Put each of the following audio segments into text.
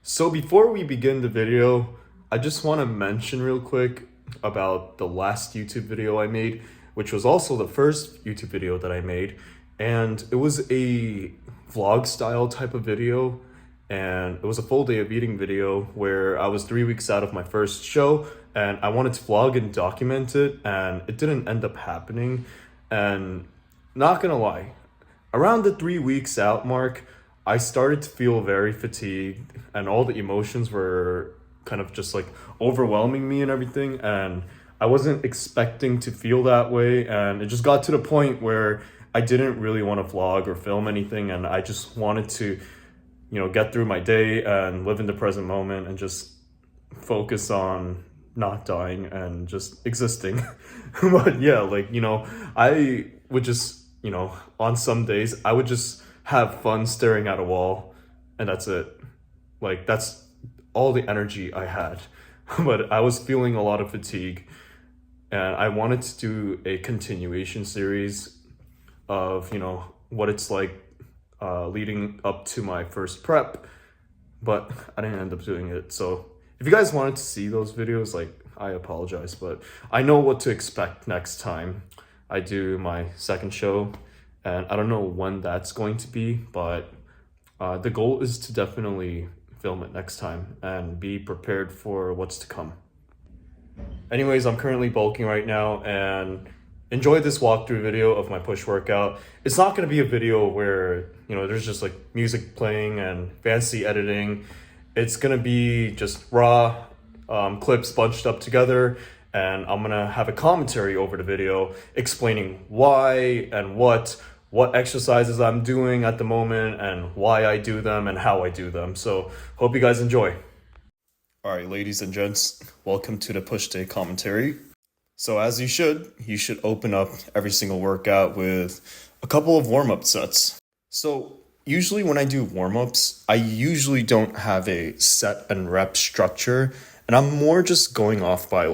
So before we begin the video, I just want to mention real quick about the last YouTube video I made, which was also the first YouTube video that I made. And it was a vlog style type of video. And it was a full day of eating video where I was 3 weeks out of my first show and I wanted to vlog and document it, and it didn't end up happening. And not gonna lie, around the 3 weeks out mark, I started to feel very fatigued, and all the emotions were kind of just like overwhelming me and everything. And I wasn't expecting to feel that way. And it just got to the point where I didn't really want to vlog or film anything. And I just wanted to, get through my day and live in the present moment and just focus on not dying and just existing. But yeah, I would just, on some days, I would just have fun staring at a wall, and that's it. Like, that's all the energy I had. But I was feeling a lot of fatigue, and I wanted to do a continuation series of, what it's like leading up to my first prep, but I didn't end up doing it. So if you guys wanted to see those videos, I apologize, but I know what to expect next time I do my second show, and I don't know when that's going to be, but the goal is to definitely film it next time and be prepared for what's to come. Anyways, I'm currently bulking right now, and enjoy this walkthrough video of my push workout. It's not going to be a video where, there's just like music playing and fancy editing. It's going to be just raw clips bunched up together, and I'm going to have a commentary over the video explaining why and what exercises I'm doing at the moment and why I do them and how I do them. So hope you guys enjoy. All right, ladies and gents, welcome to the push day commentary. So as you should open up every single workout with a couple of warm-up sets. So usually when I do warm-ups, I usually don't have a set and rep structure, and I'm more just going off by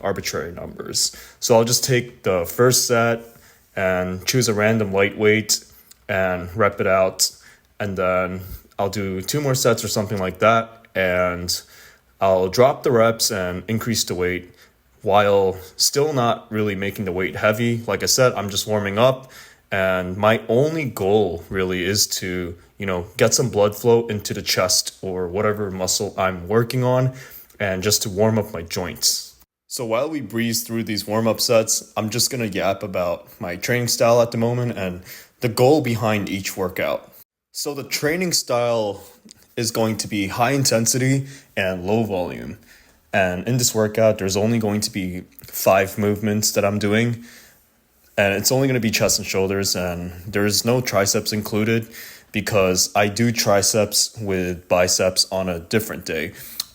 arbitrary numbers. So I'll just take the first set and choose a random lightweight and rep it out, and then I'll do 2 more sets or something like that, and I'll drop the reps and increase the weight while still not really making the weight heavy. Like I said, I'm just warming up, and my only goal really is to, get some blood flow into the chest or whatever muscle I'm working on, and just to warm up my joints. So while we breeze through these warm-up sets, I'm just going to yap about my training style at the moment and the goal behind each workout. So the training style is going to be high intensity and low volume. And in this workout, there's only going to be 5 movements that I'm doing. And it's only going to be chest and shoulders, and there's no triceps included because I do triceps with biceps on a different day.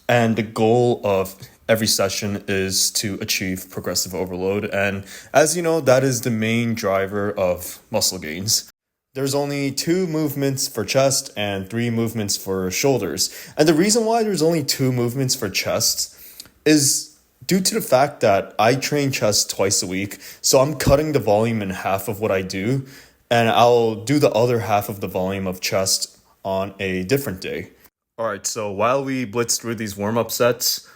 And the goal of every session is to achieve progressive overload. And as you know, that is the main driver of muscle gains. There's only 2 movements for chest and 3 movements for shoulders. And the reason why there's only 2 movements for chest is due to the fact that I train chest twice a week. So I'm cutting the volume in half of what I do, and I'll do the other half of the volume of chest on a different day. All right, so while we blitz through these warm-up sets,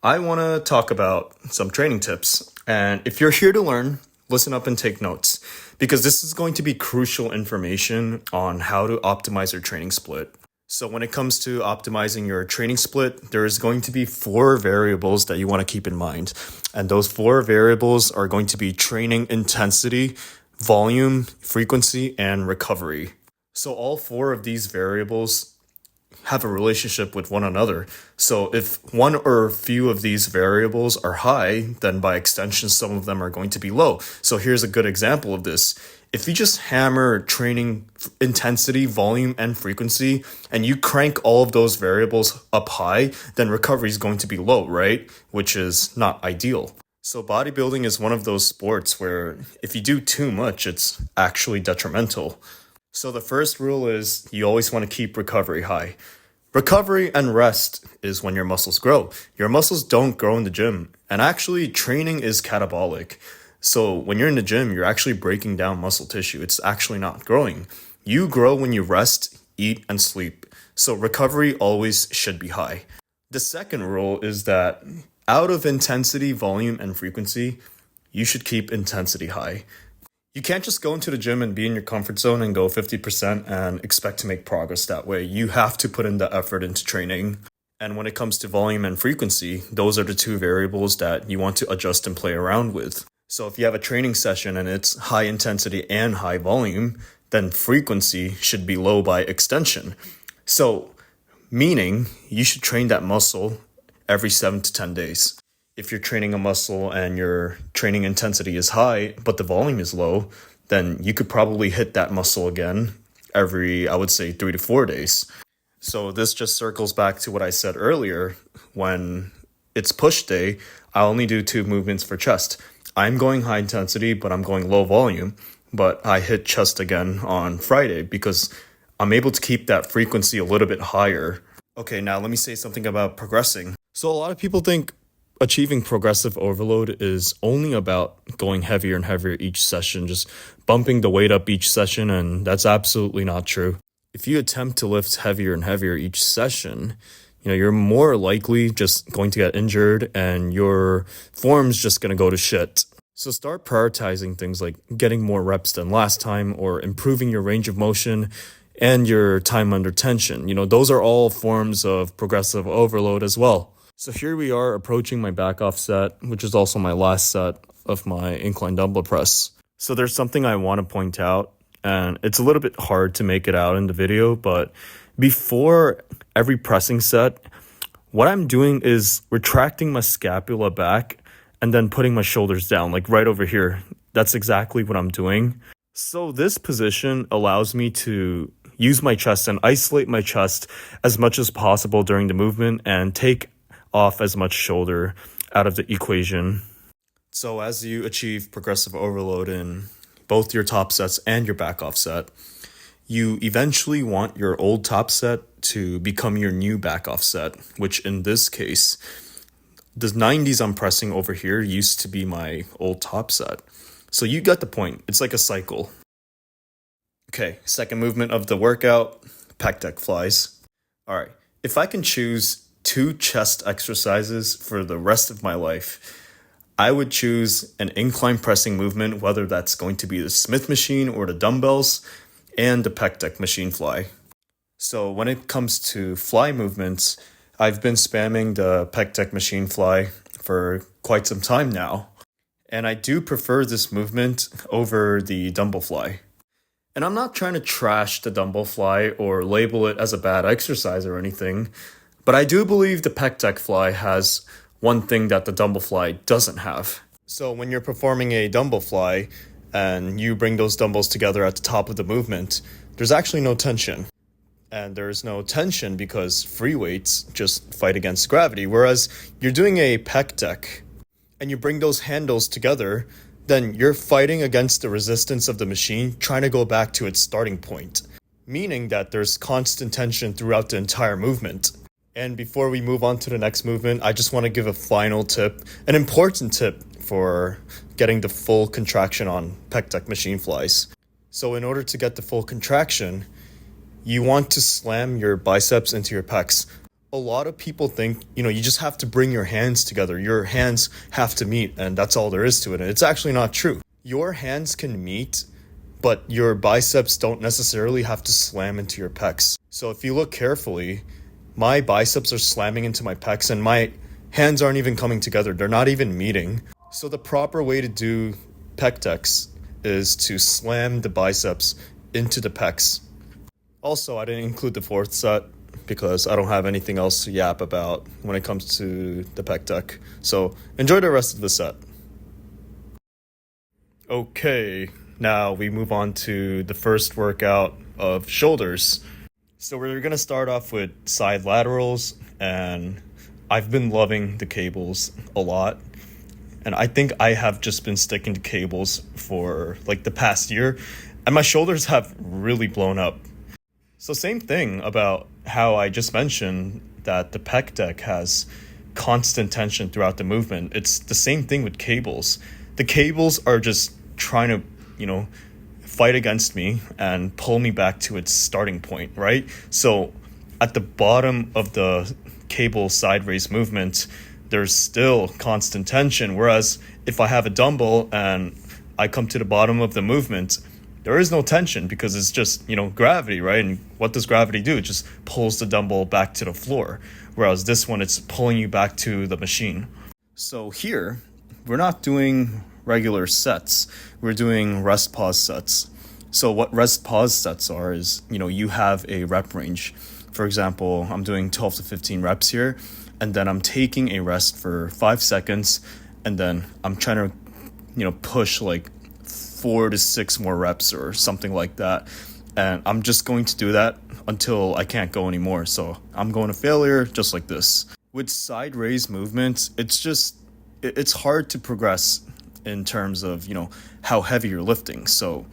I want to talk about some training tips. And if you're here to learn, listen up and take notes, because this is going to be crucial information on how to optimize your training split. So when it comes to optimizing your training split, there is going to be 4 variables that you want to keep in mind. And those 4 variables are going to be training intensity, volume, frequency, and recovery. So all 4 of these variables have a relationship with one another. So if one or a few of these variables are high, then by extension, some of them are going to be low. So here's a good example of this. If you just hammer training intensity, volume, and frequency, and you crank all of those variables up high, then recovery is going to be low, right? Which is not ideal. So bodybuilding is one of those sports where if you do too much, it's actually detrimental. So the first rule is you always want to keep recovery high. Recovery and rest is when your muscles grow. Your muscles don't grow in the gym, and actually training is catabolic. So when you're in the gym, you're actually breaking down muscle tissue. It's actually not growing. You grow when you rest, eat, and sleep. So recovery always should be high. The second rule is that out of intensity, volume, and frequency, you should keep intensity high. You can't just go into the gym and be in your comfort zone and go 50% and expect to make progress that way. You have to put in the effort into training. And when it comes to volume and frequency, those are the two variables that you want to adjust and play around with. So if you have a training session and it's high intensity and high volume, then frequency should be low by extension. So meaning you should train that muscle every 7 to 10 days. If you're training a muscle and your training intensity is high, but the volume is low, then you could probably hit that muscle again every, I would say, 3 to 4 days. So this just circles back to what I said earlier. When it's push day, I only do 2 movements for chest. I'm going high intensity, but I'm going low volume. But I hit chest again on Friday because I'm able to keep that frequency a little bit higher. Okay, now let me say something about progressing. So a lot of people think achieving progressive overload is only about going heavier and heavier each session, just bumping the weight up each session, and that's absolutely not true. If you attempt to lift heavier and heavier each session, you're more likely just going to get injured and your form's just going to go to shit. So start prioritizing things like getting more reps than last time or improving your range of motion and your time under tension. Those are all forms of progressive overload as well. So here we are approaching my back off set, which is also my last set of my incline dumbbell press. So there's something I want to point out, and it's a little bit hard to make it out in the video, but before every pressing set, what I'm doing is retracting my scapula back and then putting my shoulders down, like right over here. That's exactly what I'm doing. So this position allows me to use my chest and isolate my chest as much as possible during the movement and take off as much shoulder out of the equation. So as you achieve progressive overload in both your top sets and your back off set, you eventually want your old top set to become your new back off set, which in this case, the 90s I'm pressing over here used to be my old top set. So you get the point. It's like a cycle. Okay, second movement of the workout, pec deck flies. All right, if I can choose 2 chest exercises for the rest of my life, I would choose an incline pressing movement, whether that's going to be the Smith machine or the dumbbells, and the pec deck machine fly. So when it comes to fly movements, I've been spamming the pec deck machine fly for quite some time now, and I do prefer this movement over the dumbbell fly. And I'm not trying to trash the dumbbell fly or label it as a bad exercise or anything, but I do believe the pec deck fly has one thing that the dumbbell fly doesn't have. So when you're performing a dumbbell fly and you bring those dumbbells together at the top of the movement, there's actually no tension. And there's no tension because free weights just fight against gravity. Whereas you're doing a pec deck and you bring those handles together, then you're fighting against the resistance of the machine, trying to go back to its starting point, meaning that there's constant tension throughout the entire movement. And before we move on to the next movement, I just want to give a final tip, an important tip for getting the full contraction on pec deck machine flies. So in order to get the full contraction, you want to slam your biceps into your pecs. A lot of people think, you just have to bring your hands together. Your hands have to meet, and that's all there is to it. And it's actually not true. Your hands can meet, but your biceps don't necessarily have to slam into your pecs. So if you look carefully, my biceps are slamming into my pecs and my hands aren't even coming together. They're not even meeting. So the proper way to do pec decks is to slam the biceps into the pecs. Also, I didn't include the 4th set because I don't have anything else to yap about when it comes to the pec deck. So enjoy the rest of the set. Okay, now we move on to the first workout of shoulders. So we're going to start off with side laterals, and I've been loving the cables a lot. And I think I have just been sticking to cables for like the past year, and my shoulders have really blown up. So same thing about how I just mentioned that the pec deck has constant tension throughout the movement. It's the same thing with cables. The cables are just trying to, fight against me and pull me back to its starting point, right? So at the bottom of the cable side raise movement, there's still constant tension. Whereas if I have a dumbbell and I come to the bottom of the movement, there is no tension because it's just, gravity, right? And what does gravity do? It just pulls the dumbbell back to the floor. Whereas this one, it's pulling you back to the machine. So here, we're not doing regular sets. We're doing rest pause sets. So what rest pause sets are is, you have a rep range. For example, I'm doing 12 to 15 reps here, and then I'm taking a rest for 5 seconds, and then I'm trying to, push like 4 to 6 more reps or something like that. And I'm just going to do that until I can't go anymore. So I'm going to failure just like this. With side raise movements, it's hard to progress in terms of, how heavy you're lifting. So,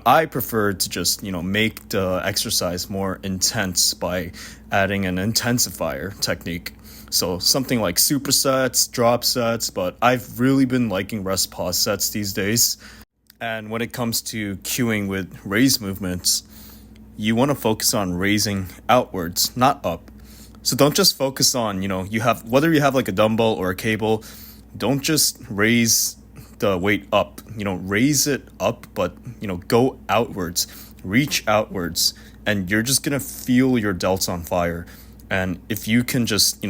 I prefer to just, make the exercise more intense by adding an intensifier technique. So something like supersets, drop sets, but I've really been liking rest pause sets these days. And when it comes to cueing with raise movements, you want to focus on raising outwards, not up. So don't just focus on, whether you have like a dumbbell or a cable, don't just raise the weight up, raise it up, but, go outwards, reach outwards, and you're just going to feel your delts on fire. And if you can just,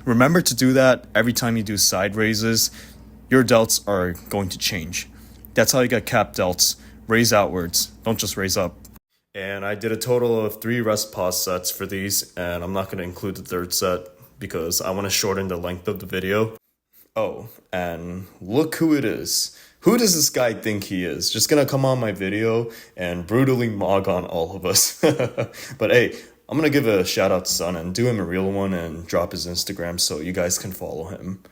remember to do that every time you do side raises, your delts are going to change. That's how you get cap delts. Raise outwards, don't just raise up. And I did a total of 3 rest pause sets for these, and I'm not going to include the third set because I want to shorten the length of the video. Oh, and look who it is. Who does this guy think he is? Just gonna come on my video and brutally mog on all of us. But hey, I'm gonna give a shout out to Sun and do him a real one and drop his Instagram so you guys can follow him.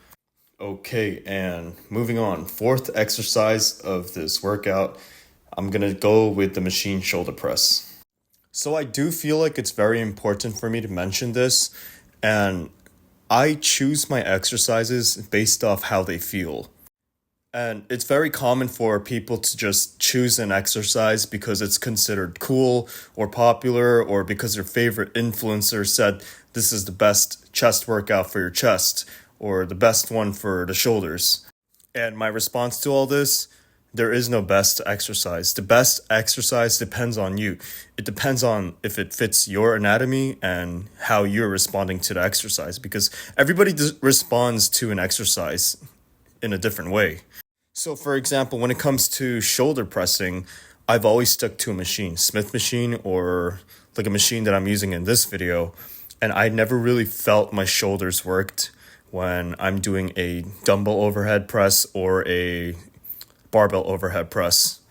Okay, and moving on. 4th exercise of this workout, I'm gonna go with the machine shoulder press. So I do feel like it's very important for me to mention this, and I choose my exercises based off how they feel. And it's very common for people to just choose an exercise because it's considered cool or popular, or because their favorite influencer said this is the best chest workout for your chest or the best one for the shoulders. And my response to all this, there is no best exercise. The best exercise depends on you. It depends on if it fits your anatomy and how you're responding to the exercise, because everybody responds to an exercise in a different way. So for example, when it comes to shoulder pressing, I've always stuck to a machine, Smith machine, or like a machine that I'm using in this video. And I never really felt my shoulders worked when I'm doing a dumbbell overhead press or a barbell overhead press.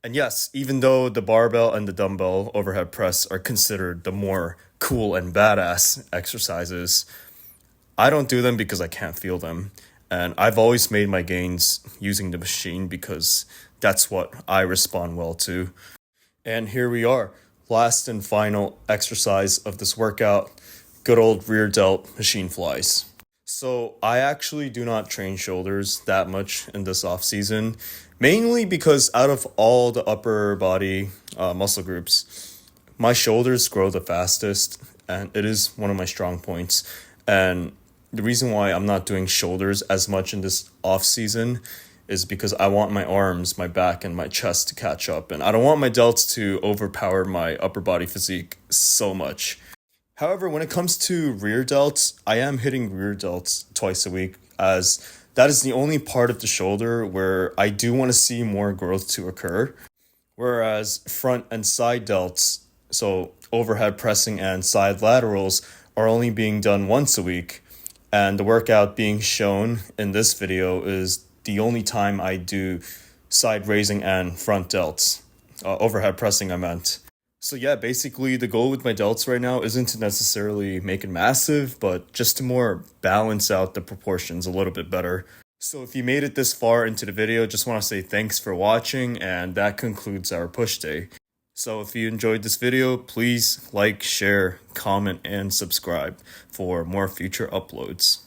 And yes, even though the barbell and the dumbbell overhead press are considered the more cool and badass exercises, I don't do them because I can't feel them. And I've always made my gains using the machine because that's what I respond well to. And here we are, last and final exercise of this workout, good old rear delt machine flies. So I actually do not train shoulders that much in this off season, mainly because out of all the upper body muscle groups, my shoulders grow the fastest, and it is one of my strong points. And the reason why I'm not doing shoulders as much in this off season is because I want my arms, my back, and my chest to catch up, and I don't want my delts to overpower my upper body physique so much. However, when it comes to rear delts, I am hitting rear delts twice a week, as that is the only part of the shoulder where I do want to see more growth to occur. Whereas front and side delts, so overhead pressing and side laterals, are only being done once a week. And the workout being shown in this video is the only time I do side raising and front delts. Overhead pressing, I meant. So yeah, basically the goal with my delts right now isn't to necessarily make it massive, but just to more balance out the proportions a little bit better. So if you made it this far into the video, just want to say thanks for watching, and that concludes our push day. So if you enjoyed this video, please like, share, comment, and subscribe for more future uploads.